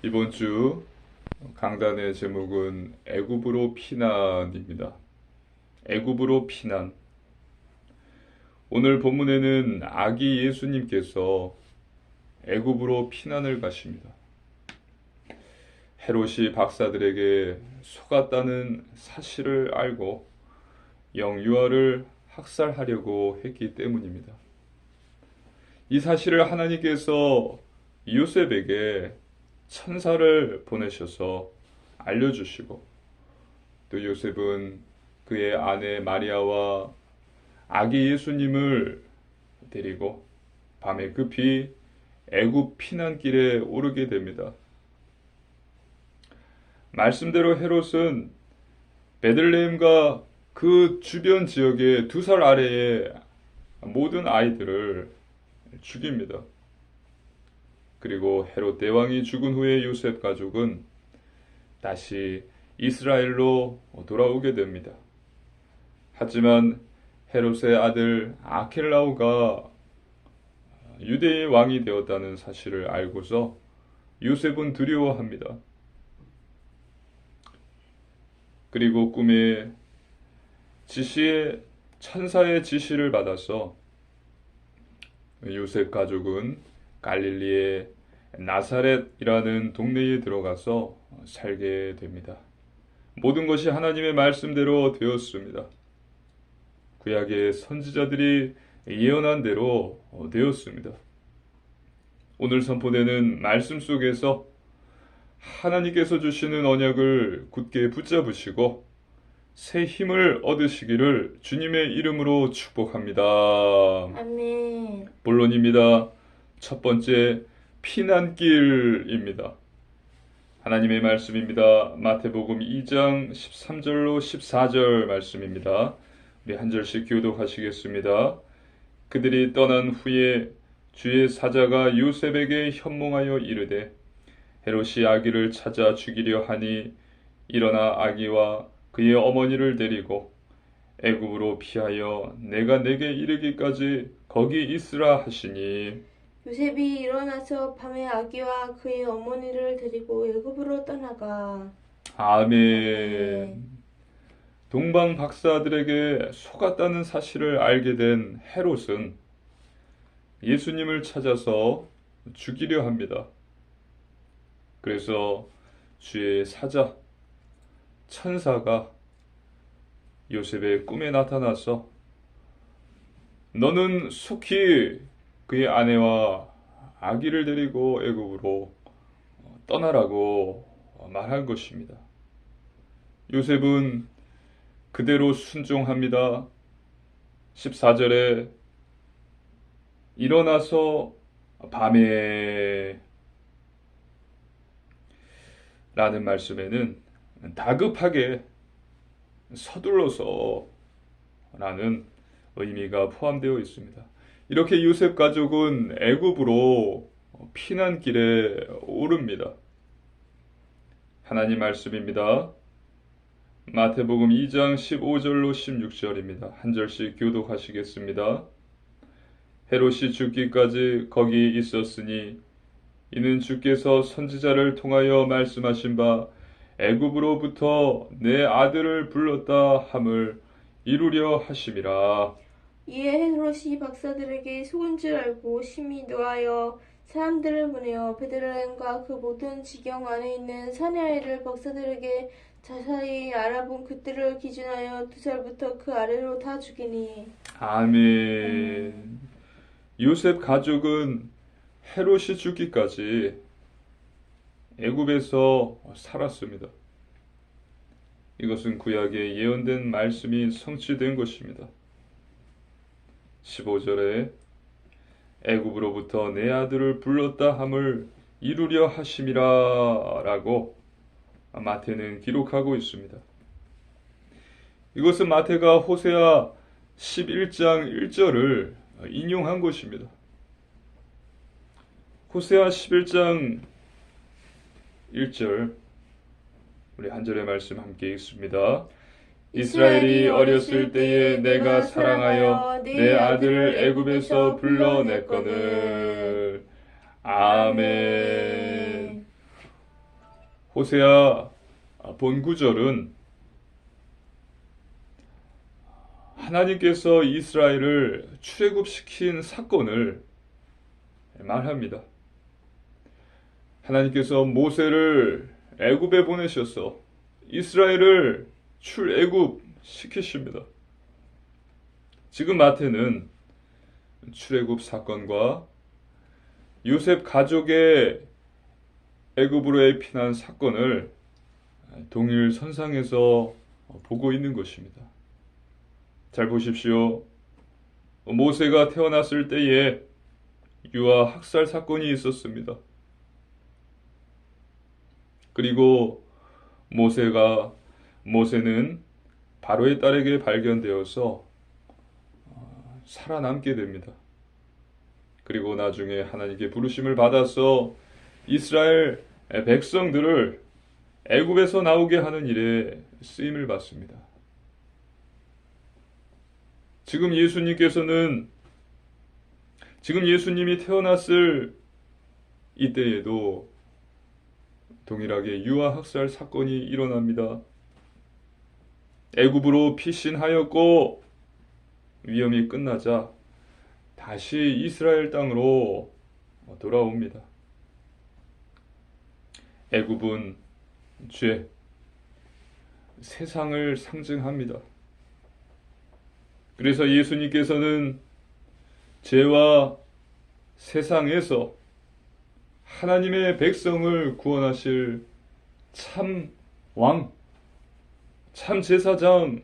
이번 주 강단의 제목은 애굽으로 피난입니다. 애굽으로 피난. 오늘 본문에는 아기 예수님께서 애굽으로 피난을 가십니다. 헤롯이 박사들에게 속았다는 사실을 알고 영유아를 학살하려고 했기 때문입니다. 이 사실을 하나님께서 요셉에게 천사를 보내셔서 알려주시고, 또 요셉은 그의 아내 마리아와 아기 예수님을 데리고 밤에 급히 애굽 피난길에 오르게 됩니다. 말씀대로 헤롯은 베들레헴과 그 주변 지역의 2살 아래의 모든 아이들을 죽입니다. 그리고 헤롯 대왕이 죽은 후에 요셉 가족은 다시 이스라엘로 돌아오게 됩니다. 하지만 헤롯의 아들 아켈라오가 유대의 왕이 되었다는 사실을 알고서 요셉은 두려워합니다. 그리고 꿈에 천사의 지시를 받아서 요셉 가족은 갈릴리의 나사렛이라는 동네에 들어가서 살게 됩니다. 모든 것이 하나님의 말씀대로 되었습니다. 구약의 선지자들이 예언한 대로 되었습니다. 오늘 선포되는 말씀 속에서 하나님께서 주시는 언약을 굳게 붙잡으시고 새 힘을 얻으시기를 주님의 이름으로 축복합니다. 아멘. 본론입니다. 첫 번째, 피난길입니다. 하나님의 말씀입니다. 마태복음 2장 13절로 14절 말씀입니다. 우리 한 절씩 교독하시겠습니다. 그들이 떠난 후에 주의 사자가 요셉에게 현몽하여 이르되, 헤롯이 아기를 찾아 죽이려 하니 일어나 아기와 그의 어머니를 데리고 애굽으로 피하여 내가 내게 이르기까지 거기 있으라 하시니, 요셉이 일어나서 밤에 아기와 그의 어머니를 데리고 애굽으로 떠나가. 아멘. 동방 박사들에게 속았다는 사실을 알게 된 헤롯은 예수님을 찾아서 죽이려 합니다. 그래서 주의 사자, 천사가 요셉의 꿈에 나타나서 너는 속히 그의 아내와 아기를 데리고 애굽으로 떠나라고 말한 것입니다. 요셉은 그대로 순종합니다. 14절에 일어나서 밤에 라는 말씀에는 다급하게 서둘러서 라는 의미가 포함되어 있습니다. 이렇게 요셉 가족은 애굽으로 피난길에 오릅니다. 하나님 말씀입니다. 마태복음 2장 15절로 16절입니다. 한 절씩 교독하시겠습니다. 헤롯이 죽기까지 거기 있었으니 이는 주께서 선지자를 통하여 말씀하신 바 애굽으로부터 내 아들을 불렀다 함을 이루려 하심이라. 이에 헤롯이 박사들에게 속은 줄 알고 심히 노하여 사람들을 보내어 베들레헴과 그 모든 지경 안에 있는 사내 아이를 박사들에게 자세히 알아본 그들을 기준하여 2살부터 그 아래로 다 죽이니. 아멘. 요셉 가족은 헤롯이 죽기까지 애굽에서 살았습니다. 이것은 구약에 예언된 말씀이 성취된 것입니다. 15절에 애굽으로부터 내 아들을 불렀다 함을 이루려 하심이라 라고 마태는 기록하고 있습니다. 이것은 마태가 호세아 11장 1절을 인용한 것입니다. 호세아 11장 1절 우리 한 절의 말씀 함께 읽습니다. 이스라엘이 어렸을 때에 내가 사랑하여 내 아들을 애굽에서 불러냈거늘. 아멘. 호세아 본 구절은 하나님께서 이스라엘을 출애굽시킨 사건을 말합니다. 하나님께서 모세를 애굽에 보내셔서 이스라엘을 출애굽 시키십니다. 지금 마태는 출애굽 사건과 요셉 가족의 애굽으로의 피난 사건을 동일 선상에서 보고 있는 것입니다. 잘 보십시오. 모세가 태어났을 때에 유아 학살 사건이 있었습니다. 그리고 모세는 바로의 딸에게 발견되어서 살아남게 됩니다. 그리고 나중에 하나님께 부르심을 받아서 이스라엘 백성들을 애굽에서 나오게 하는 일에 쓰임을 받습니다. 지금 예수님이 태어났을 이때에도 동일하게 유아 학살 사건이 일어납니다. 애굽으로 피신하였고 위험이 끝나자 다시 이스라엘 땅으로 돌아옵니다. 애굽은 죄, 세상을 상징합니다. 그래서 예수님께서는 죄와 세상에서 하나님의 백성을 구원하실 참 왕, 참 제사장,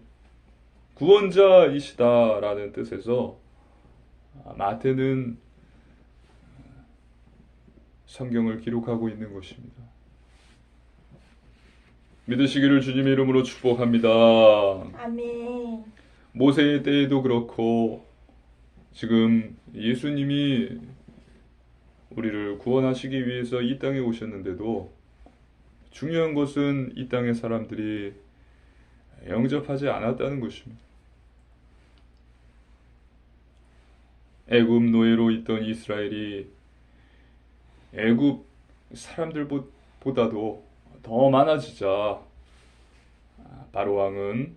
구원자이시다라는 뜻에서 마태는 성경을 기록하고 있는 것입니다. 믿으시기를 주님의 이름으로 축복합니다. 아멘. 모세의 때에도 그렇고 지금 예수님이 우리를 구원하시기 위해서 이 땅에 오셨는데도 중요한 것은 이 땅의 사람들이 영접하지 않았다는 것입니다. 애굽 노예로 있던 이스라엘이 애굽 사람들보다도 더 많아지자 바로 왕은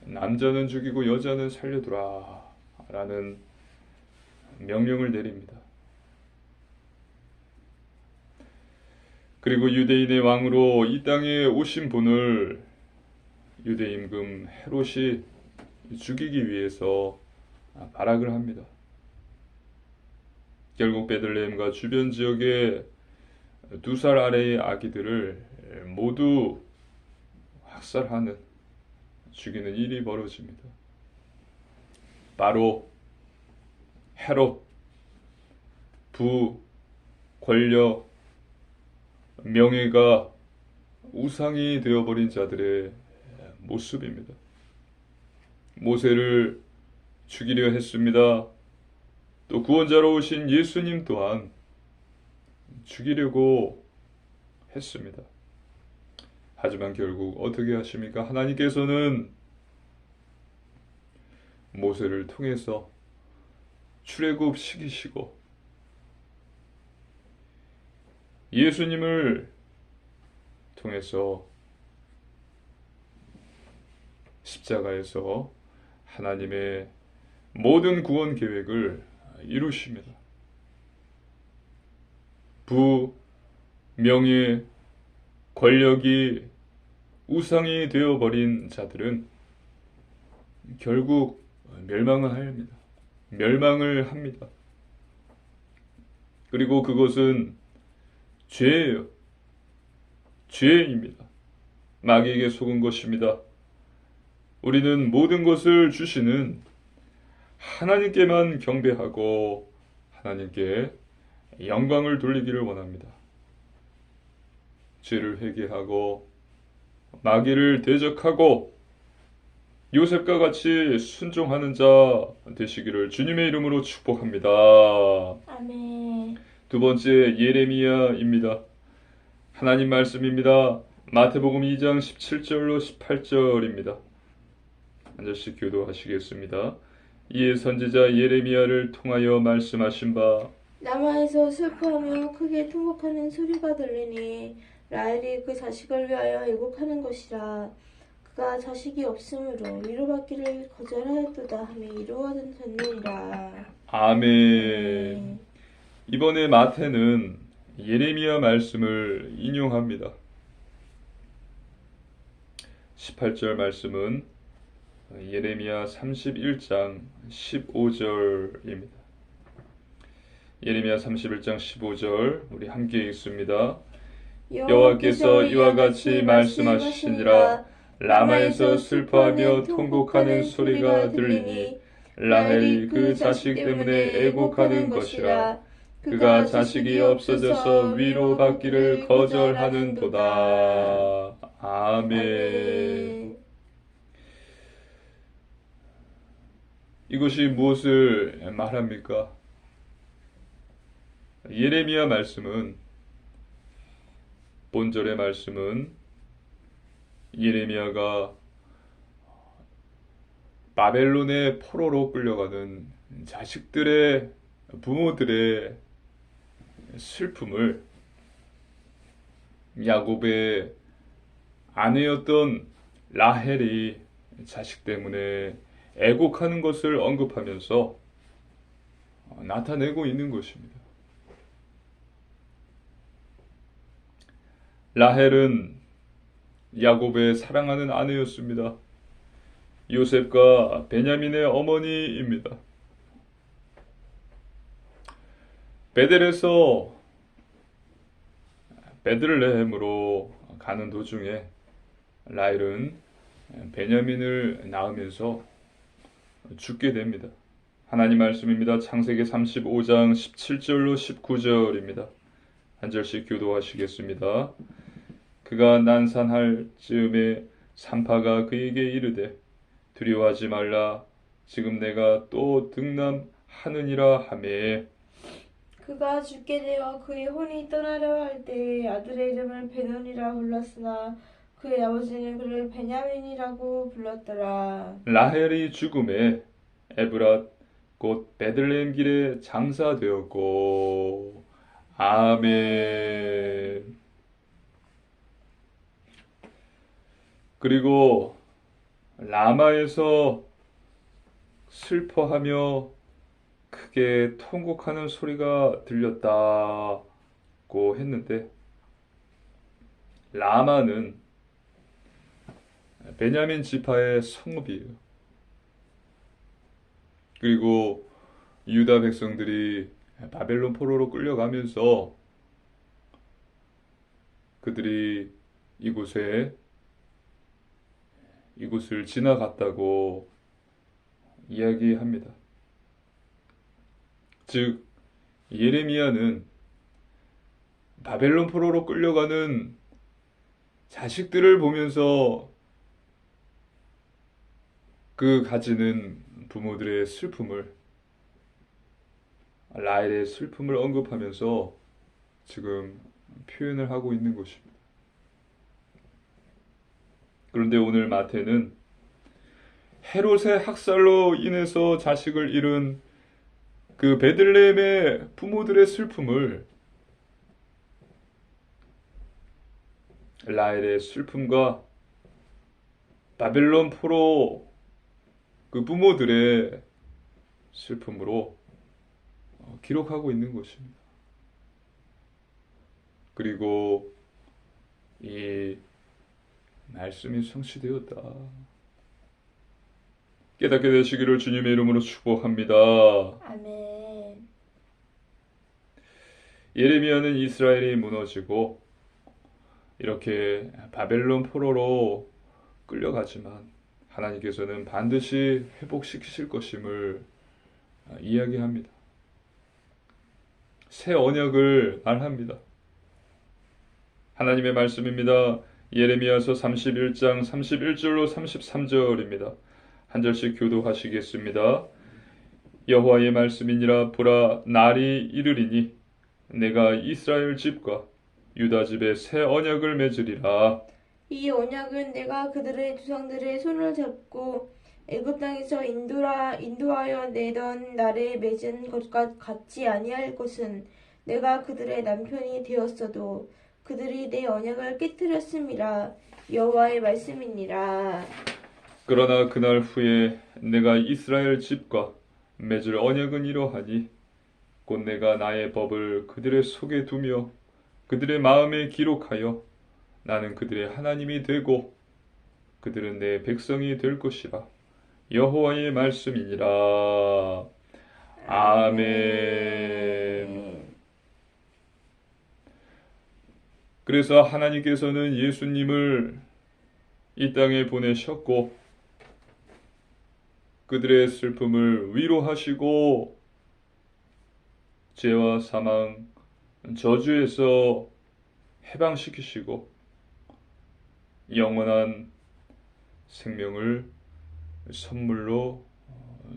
남자는 죽이고 여자는 살려두라 라는 명령을 내립니다. 그리고 유대인의 왕으로 이 땅에 오신 분을 유대 임금 헤롯이 죽이기 위해서 발악을 합니다. 결국 베들레헴과 주변 지역의 2살 아래의 아기들을 모두 학살하는, 죽이는 일이 벌어집니다. 바로 헤롯, 부, 권력, 명예가 우상이 되어버린 자들의 모습입니다. 모세를 죽이려 했습니다. 또 구원자로 오신 예수님 또한 죽이려고 했습니다. 하지만 결국 어떻게 하십니까? 하나님께서는 모세를 통해서 출애굽 시키시고 예수님을 통해서 십자가에서 하나님의 모든 구원 계획을 이루십니다. 부, 명예, 권력이 우상이 되어버린 자들은 결국 멸망을 합니다. 그리고 그것은 죄예요. 죄입니다. 마귀에게 속은 것입니다. 우리는 모든 것을 주시는 하나님께만 경배하고 하나님께 영광을 돌리기를 원합니다. 죄를 회개하고 마귀를 대적하고 요셉과 같이 순종하는 자 되시기를 주님의 이름으로 축복합니다. 아멘. 두 번째 예레미야입니다. 하나님 말씀입니다. 마태복음 2장 17절로 18절입니다. 한 절씩 교도하시겠습니다. 이에 선지자 예레미야를 통하여 말씀하신 바 남아에서 슬퍼하며 크게 통곡하는 소리가 들리니 라헬이 그 자식을 위하여 애곡하는 것이라. 그가 자식이 없으므로 위로받기를 거절하였도다 하며 이루어졌느니라. 아멘. 이번에 마태는 예레미야 말씀을 인용합니다. 18절 말씀은 예레미야 31장 15절입니다. 예레미야 31장 15절 우리 함께 읽습니다. 여호와께서 이와 같이 말씀하시니라. 라마에서 슬퍼하며 통곡하는 소리가 들리니 라헬이 그 자식 때문에 애곡하는 것이라. 그가 자식이 없어져서 위로받기를 거절하는도다. 아멘. 이것이 무엇을 말합니까? 예레미야 말씀은, 본절의 말씀은 예레미야가 바벨론의 포로로 끌려가는 자식들의, 부모들의 슬픔을 야곱의 아내였던 라헬이 자식 때문에 애곡하는 것을 언급하면서 나타내고 있는 것입니다. 라헬은 야곱의 사랑하는 아내였습니다. 요셉과 베냐민의 어머니입니다. 베델에서 베들레헴으로 가는 도중에 라헬은 베냐민을 낳으면서 죽게 됩니다. 하나님 말씀입니다. 창세기 35장 17절로 19절입니다. 한 절씩 교도하시겠습니다. 그가 난산할 즈음에 산파가 그에게 이르되 두려워하지 말라. 지금 내가 또 등남하느니라 하매. 그가 죽게 되어 그의 혼이 떠나려 할 때에 아들의 이름을 베논이라 불렀으나 그의 아버지는 그를 베냐민이라고 불렀더라. 라헬이 죽음에 에브랏 곧 베들레헴 길에 장사되었고. 아멘. 그리고 라마에서 슬퍼하며 크게 통곡하는 소리가 들렸다고 했는데, 라마는 베냐민 지파의 성읍이에요. 그리고 유다 백성들이 바벨론 포로로 끌려가면서 그들이 이곳을 지나갔다고 이야기합니다. 즉, 예레미야는 바벨론 포로로 끌려가는 자식들을 보면서 그 가지는 부모들의 슬픔을, 라헬의 슬픔을 언급하면서 지금 표현을 하고 있는 것입니다. 그런데 오늘 마태는 헤롯의 학살로 인해서 자식을 잃은 그 베들레헴의 부모들의 슬픔을 라헬의 슬픔과 바벨론 포로 그 부모들의 슬픔으로 기록하고 있는 것입니다. 그리고 이 말씀이 성취되었다. 깨닫게 되시기를 주님의 이름으로 축복합니다. 아멘. 예레미야는 이스라엘이 무너지고 이렇게 바벨론 포로로 끌려가지만 하나님께서는 반드시 회복시키실 것임을 이야기합니다. 새 언약을 말합니다. 하나님의 말씀입니다. 예레미야서 31장 31절로 33절입니다. 한 절씩 교도하시겠습니다. 여호와의 말씀이니라. 보라, 날이 이르리니 내가 이스라엘 집과 유다 집에 새 언약을 맺으리라. 이 언약은 내가 그들의 조상들의 손을 잡고 애굽 땅에서 인도하여 내던 날에 맺은 것과 같지 아니할 것은 내가 그들의 남편이 되었어도 그들이 내 언약을 깨뜨렸음이라. 여호와의 말씀이니라. 그러나 그날 후에 내가 이스라엘 집과 맺을 언약은 이러하니 곧 내가 나의 법을 그들의 속에 두며 그들의 마음에 기록하여 나는 그들의 하나님이 되고 그들은 내 백성이 될 것이라. 여호와의 말씀이니라. 아멘. 그래서 하나님께서는 예수님을 이 땅에 보내셨고 그들의 슬픔을 위로하시고 죄와 사망, 저주에서 해방시키시고 영원한 생명을 선물로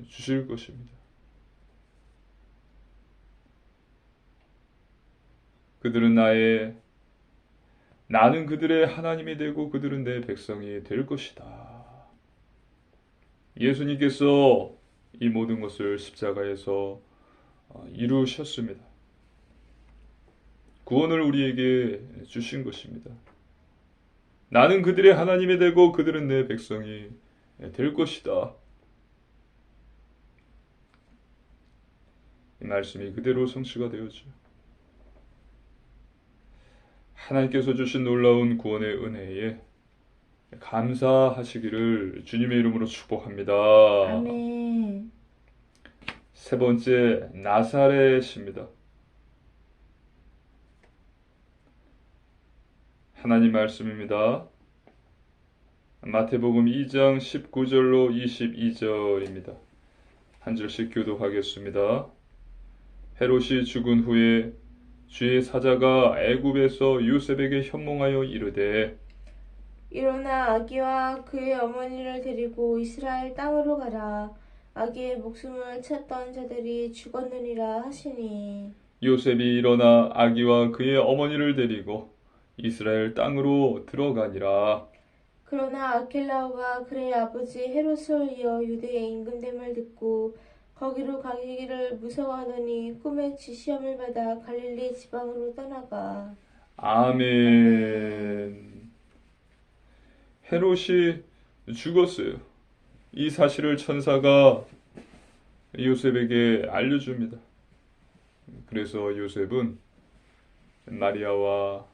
주실 것입니다. 그들은 나는 그들의 하나님이 되고 그들은 내 백성이 될 것이다. 예수님께서 이 모든 것을 십자가에서 이루셨습니다. 구원을 우리에게 주신 것입니다. 나는 그들의 하나님이 되고 그들은 내 백성이 될 것이다. 이 말씀이 그대로 성취가 되었죠. 하나님께서 주신 놀라운 구원의 은혜에 감사하시기를 주님의 이름으로 축복합니다. 아멘. 세 번째, 나사렛입니다. 하나님 말씀입니다. 마태복음 2장 19절로 22절입니다. 한 절씩 교독하겠습니다. 헤롯이 죽은 후에 주의 사자가 애굽에서 요셉에게 현몽하여 이르되 일어나 아기와 그의 어머니를 데리고 이스라엘 땅으로 가라. 아기의 목숨을 찾던 자들이 죽었느니라 하시니 요셉이 일어나 아기와 그의 어머니를 데리고 이스라엘 땅으로 들어가니라. 그러나 아킬라오가 그의 아버지 헤롯을 이어 유대에 임금됨을 듣고 거기로 가기를 무서워하더니 꿈에 지시험을 받아 갈릴리 지방으로 떠나가. 아멘. 헤롯이 죽었어요. 이 사실을 천사가 요셉에게 알려줍니다. 그래서 요셉은 마리아와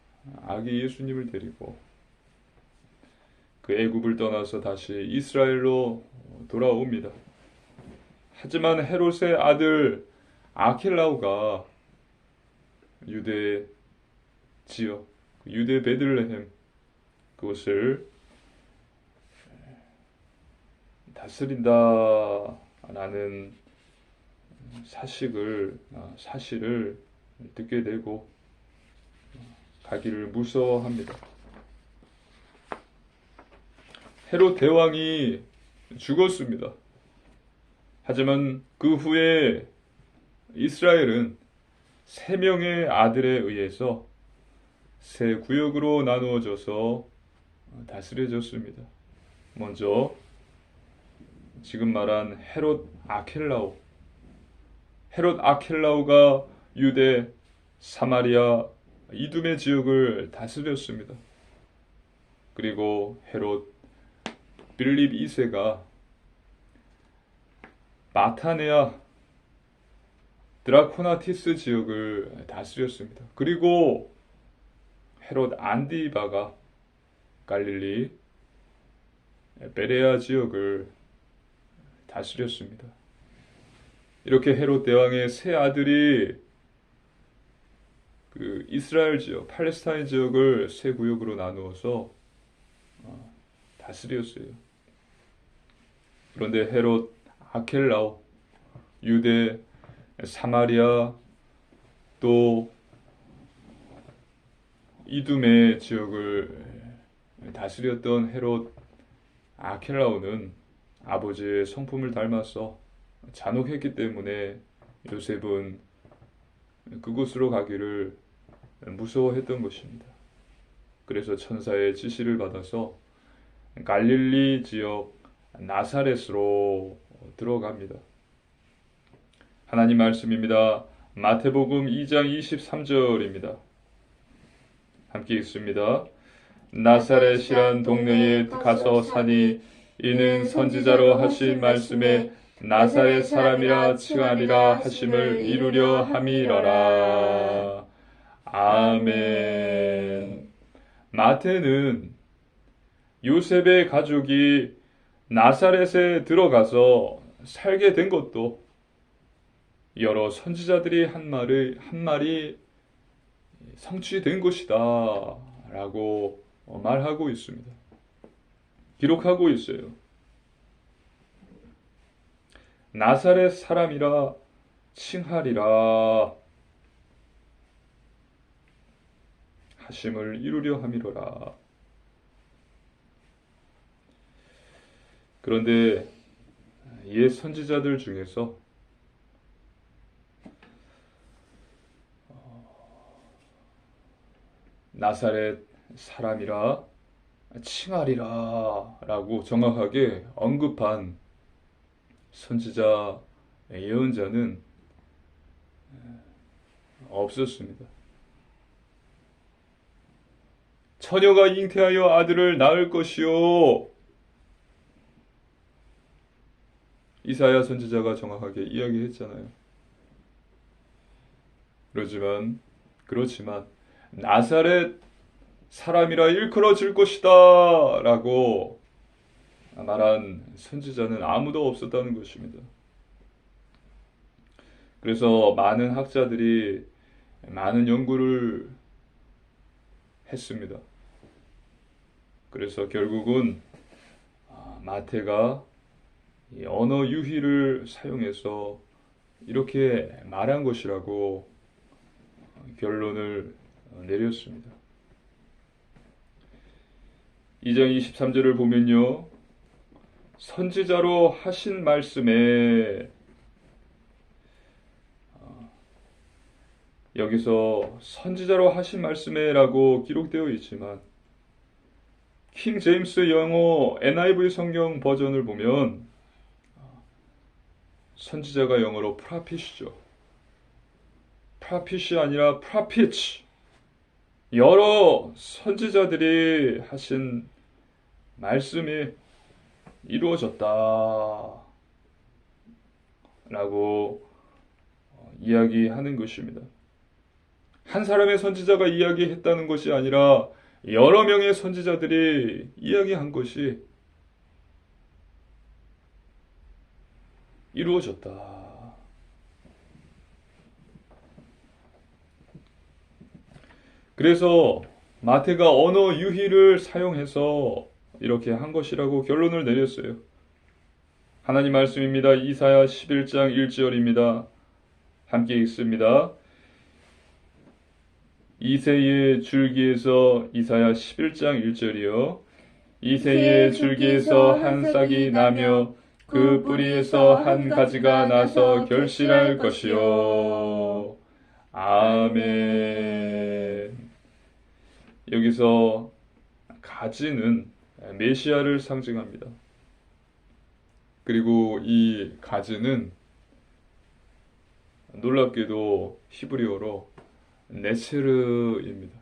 아기 예수님을 데리고 그 애굽을 떠나서 다시 이스라엘로 돌아옵니다. 하지만 헤롯의 아들 아켈라오가 유대 지역, 유대 베들레헴 그것을 다스린다라는 사실을 듣게 되고 가기를 무서워합니다. 헤롯 대왕이 죽었습니다. 하지만 그 후에 이스라엘은 3명의 아들에 의해서 세 구역으로 나누어져서 다스려졌습니다. 먼저 지금 말한 헤롯 아켈라오가 유대, 사마리아, 이두메 지역을 다스렸습니다. 그리고 헤롯 빌립 2세가 마타네아, 드라코나티스 지역을 다스렸습니다. 그리고 헤롯 안디바가 갈릴리, 베레아 지역을 다스렸습니다. 이렇게 헤롯 대왕의 세 아들이 그 이스라엘 지역, 팔레스타인 지역을 세 구역으로 나누어서 다스렸어요. 그런데 헤롯 아켈라오, 유대, 사마리아, 또 이두메 지역을 다스렸던 헤롯 아켈라오는 아버지의 성품을 닮아서 잔혹했기 때문에 요셉은 그곳으로 가기를 무서워했던 것입니다. 그래서 천사의 지시를 받아서 갈릴리 지역 나사렛으로 들어갑니다. 하나님 말씀입니다. 마태복음 2장 23절입니다. 함께 읽습니다. 나사렛이란 동네에 가서 사니 이는 선지자로 하신 말씀에 나사렛 사람이라 칭하리라 하심을 이루려 함이러라. 아멘. 마태는 요셉의 가족이 나사렛에 들어가서 살게 된 것도 여러 선지자들이 한 말이 성취된 것이다 라고 말하고 있습니다. 기록하고 있어요. 나사렛 사람이라 칭하리라 하심을 이루려 함이로라. 그런데 옛 선지자들 중에서 나사렛 사람이라 칭하리라 라고 정확하게 언급한 선지자 예언자는 없었습니다. 처녀가 잉태하여 아들을 낳을 것이요. 이사야 선지자가 정확하게 이야기했잖아요. 그렇지만 나사렛 사람이라 일컬어질 것이다 라고 말한 선지자는 아무도 없었다는 것입니다. 그래서 많은 학자들이 많은 연구를 했습니다. 그래서 결국은 마태가 이 언어 유희를 사용해서 이렇게 말한 것이라고 결론을 내렸습니다. 2장 23절을 보면요. 선지자로 하신 말씀에 여기서 선지자로 하신 말씀에라고 기록되어 있지만 킹 제임스 영어 NIV 성경 버전을 보면 선지자가 영어로 프라핏이죠. 프라핏이 아니라 프라피치. 여러 선지자들이 하신 말씀이 이루어졌다 라고 이야기하는 것입니다. 한 사람의 선지자가 이야기했다는 것이 아니라 여러 명의 선지자들이 이야기한 것이 이루어졌다. 그래서 마태가 언어 유희를 사용해서 이렇게 한 것이라고 결론을 내렸어요. 하나님 말씀입니다. 이사야 11장 1절입니다. 함께 읽습니다. 이새의 줄기에서 이사야 11장 1절이요. 이새의 줄기에서 한 싹이 나며 그 뿌리에서 한 가지가 나서 결실할 것이요. 아멘. 여기서 가지는 메시아를 상징합니다. 그리고 이 가지는 놀랍게도 히브리어로 네체르입니다.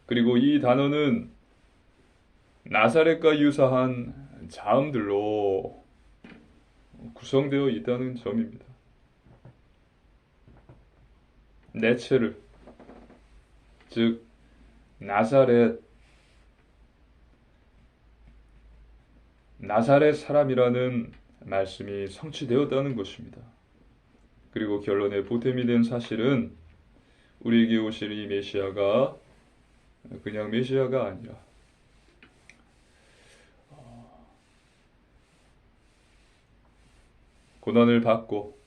그리고 이 단어는 나사렛과 유사한 자음들로 구성되어 있다는 점입니다. 네체르, 즉 나사렛 사람이라는 말씀이 성취되었다는 것입니다. 그리고 결론에 보탬이 된 사실은 우리에게 오실 이 메시아가 그냥 메시아가 아니라 고난을 받고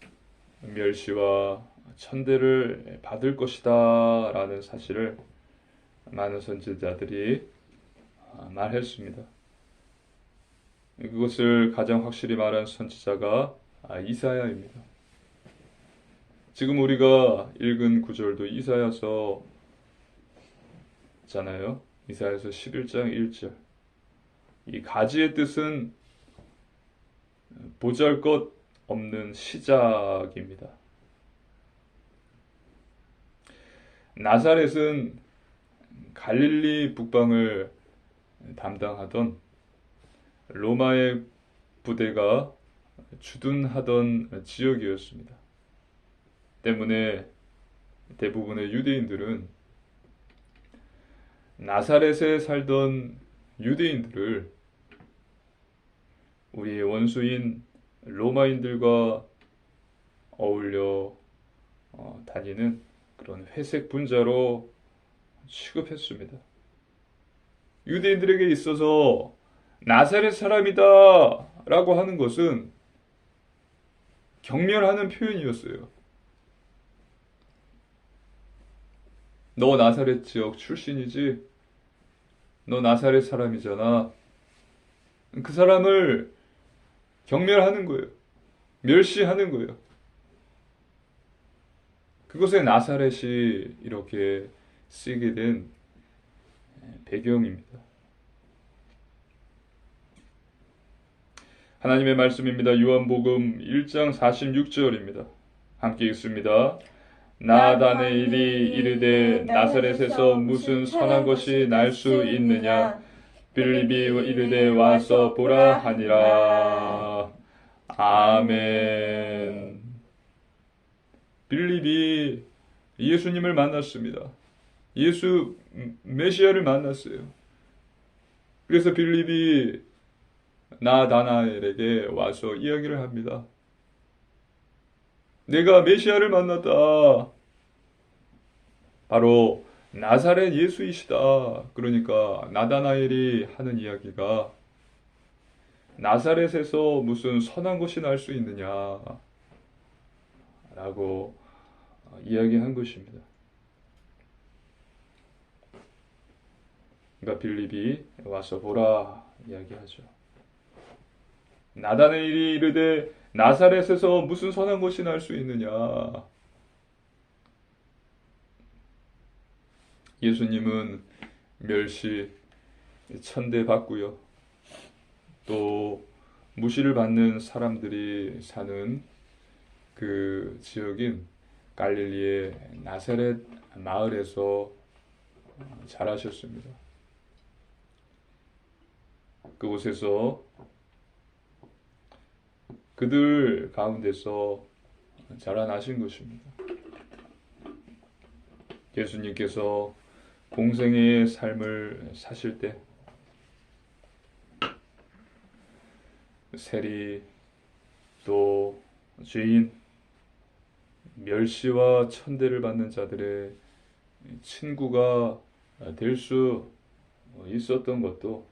멸시와 천대를 받을 것이다 라는 사실을 많은 선지자들이 말했습니다. 그것을 가장 확실히 말한 선지자가 이사야입니다. 지금 우리가 읽은 구절도 이사야서잖아요. 이사야서 11장 1절. 이 가지의 뜻은 보잘것 없는 시작입니다. 나사렛은 갈릴리 북방을 담당하던 로마의 부대가 주둔하던 지역이었습니다. 때문에 대부분의 유대인들은 나사렛에 살던 유대인들을 우리의 원수인 로마인들과 어울려 다니는 그런 회색 분자로 취급했습니다. 유대인들에게 있어서 나사렛 사람이다 라고 하는 것은 경멸하는 표현이었어요. 너 나사렛 지역 출신이지? 너 나사렛 사람이잖아. 그 사람을 경멸하는 거예요. 멸시하는 거예요. 그것에 나사렛이 이렇게 쓰게 된 배경입니다. 하나님의 말씀입니다. 요한복음 1장 46절입니다. 함께 읽습니다. 나다나엘이 이르되 나사렛에서 무슨 선한 것이 날 수 있느냐? 빌립이 이르되 와서 보라 하니라. 아멘. 빌립이 예수님을 만났습니다. 예수 메시아를 만났어요. 그래서 빌립이 나다나엘에게 와서 이야기를 합니다. 내가 메시아를 만났다. 바로 나사렛 예수이시다. 그러니까 나다나엘이 하는 이야기가 나사렛에서 무슨 선한 것이 날 수 있느냐 라고 이야기한 것입니다. 그러니까 빌립이 와서 보라 이야기하죠. 나다나엘이 이르되 나사렛에서 무슨 선한 것이 날 수 있느냐. 예수님은 멸시, 천대받고요. 또 무시를 받는 사람들이 사는 그 지역인 갈릴리의 나사렛 마을에서 자라셨습니다. 그곳에서 그들 가운데서 자라나신 것입니다. 예수님께서 공생애의 삶을 사실 때 세리 또 죄인 멸시와 천대를 받는 자들의 친구가 될 수 있었던 것도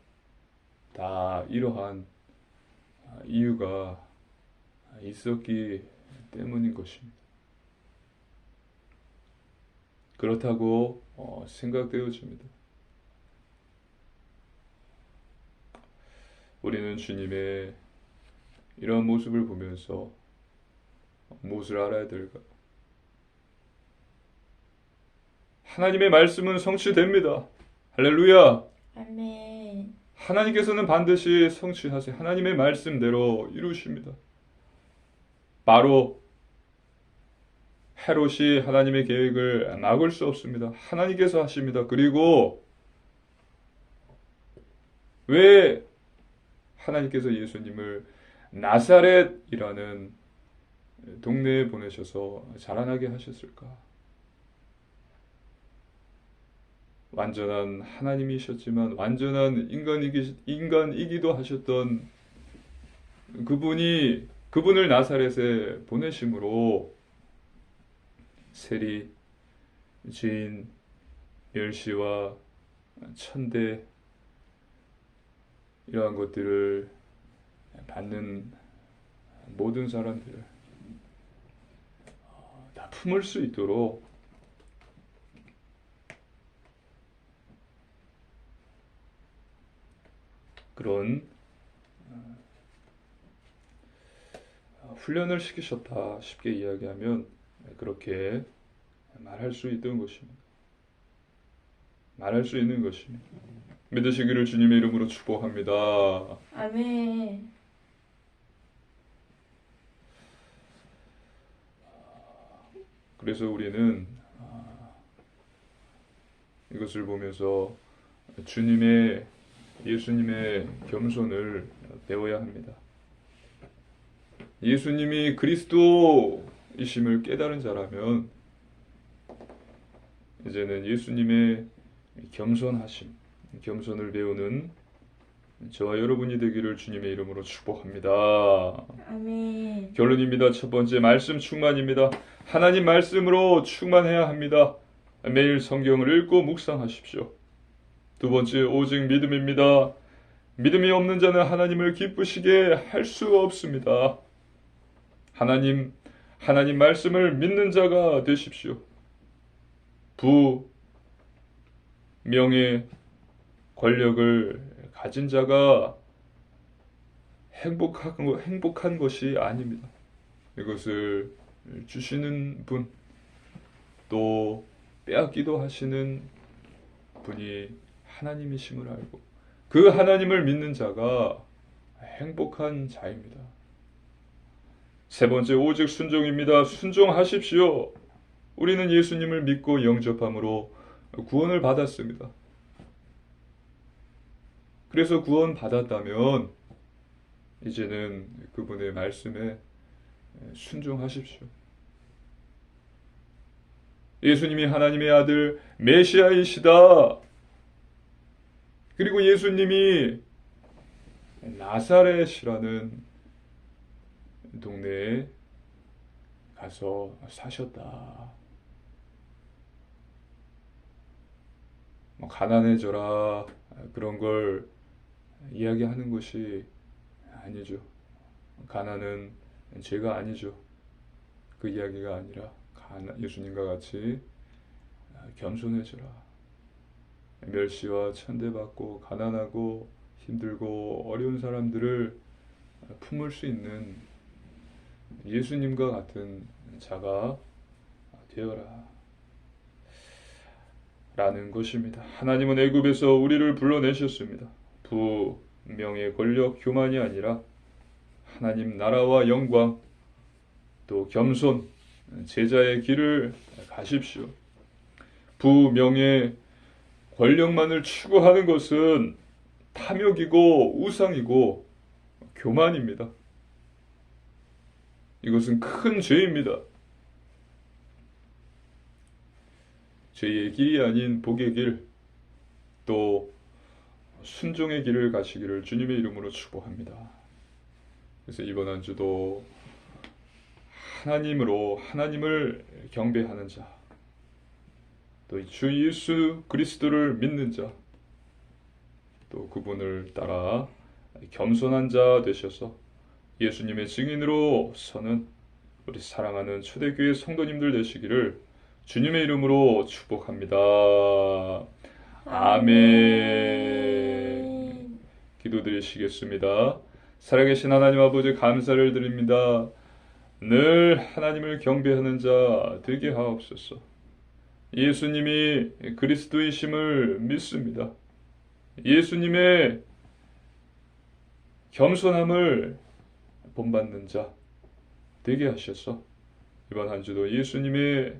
다 이러한 이유가 있었기 때문인 것입니다. 그렇다고 생각되어집니다. 우리는 주님의 이런 모습을 보면서 무엇을 알아야 될까? 하나님의 말씀은 성취됩니다. 할렐루야! 아멘. 하나님께서는 반드시 성취하세요. 하나님의 말씀대로 이루십니다. 바로 헤롯이 하나님의 계획을 막을 수 없습니다. 하나님께서 하십니다. 그리고 왜 하나님께서 예수님을 나사렛이라는 동네에 보내셔서 자라나게 하셨을까? 완전한 하나님이셨지만 완전한 인간이기도 하셨던 그분을 나사렛에 보내심으로 세리, 죄인, 멸시와 천대 이러한 것들을 받는 모든 사람들을 다 품을 수 있도록 그런 훈련을 시키셨다 쉽게 이야기하면 그렇게 말할 수 있는 것입니다. 말할 수 있는 것입니다. 믿으시기를 주님의 이름으로 축복합니다. 아멘. 그래서 우리는 이것을 보면서 예수님의 겸손을 배워야 합니다. 예수님이 그리스도이심을 깨달은 자라면 이제는 예수님의 겸손을 배우는 저와 여러분이 되기를 주님의 이름으로 축복합니다. 아멘. 결론입니다. 첫 번째, 말씀 충만입니다. 하나님 말씀으로 충만해야 합니다. 매일 성경을 읽고 묵상하십시오. 두 번째, 오직 믿음입니다. 믿음이 없는 자는 하나님을 기쁘시게 할 수 없습니다. 하나님 말씀을 믿는 자가 되십시오. 부, 명예, 권력을 가진 자가 행복한 것이 아닙니다. 이것을 주시는 분, 또 빼앗기도 하시는 분이 하나님이심을 알고 그 하나님을 믿는 자가 행복한 자입니다. 세 번째, 오직 순종입니다. 순종하십시오. 우리는 예수님을 믿고 영접함으로 구원을 받았습니다. 그래서 구원 받았다면 이제는 그분의 말씀에 순종하십시오. 예수님이 하나님의 아들 메시아이시다. 그리고 예수님이 나사렛이라는 동네에 가서 사셨다. 가난해져라 그런 걸 이야기하는 것이 아니죠. 가난은 죄가 아니죠. 그 이야기가 아니라 예수님과 같이 겸손해져라. 멸시와 천대받고 가난하고 힘들고 어려운 사람들을 품을 수 있는 예수님과 같은 자가 되어라 라는 것입니다. 하나님은 애굽에서 우리를 불러내셨습니다. 부, 명예, 권력, 교만이 아니라 하나님 나라와 영광, 또 겸손, 제자의 길을 가십시오. 부, 명예, 권력만을 추구하는 것은 탐욕이고 우상이고 교만입니다. 이것은 큰 죄입니다. 죄의 길이 아닌 복의 길, 또 순종의 길을 가시기를 주님의 이름으로 축복합니다. 그래서 이번 한 주도 하나님을 경배하는 자, 또 주 예수 그리스도를 믿는 자, 또 그분을 따라 겸손한 자 되셔서 예수님의 증인으로 서는 우리 사랑하는 초대교회 성도님들 되시기를 주님의 이름으로 축복합니다. 아멘. 기도드리시겠습니다. 살아계신 하나님 아버지 감사를 드립니다. 늘 하나님을 경배하는 자 되게 하옵소서. 예수님이 그리스도이심을 믿습니다. 예수님의 겸손함을 본받는 자 되게 하셔서 이번 한 주도 예수님의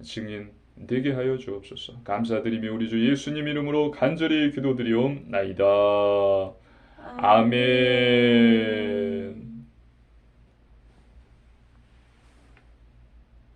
증인 되게 하여 주옵소서. 감사드리며 우리 주 예수님 이름으로 간절히 기도드리옵나이다. 아멘.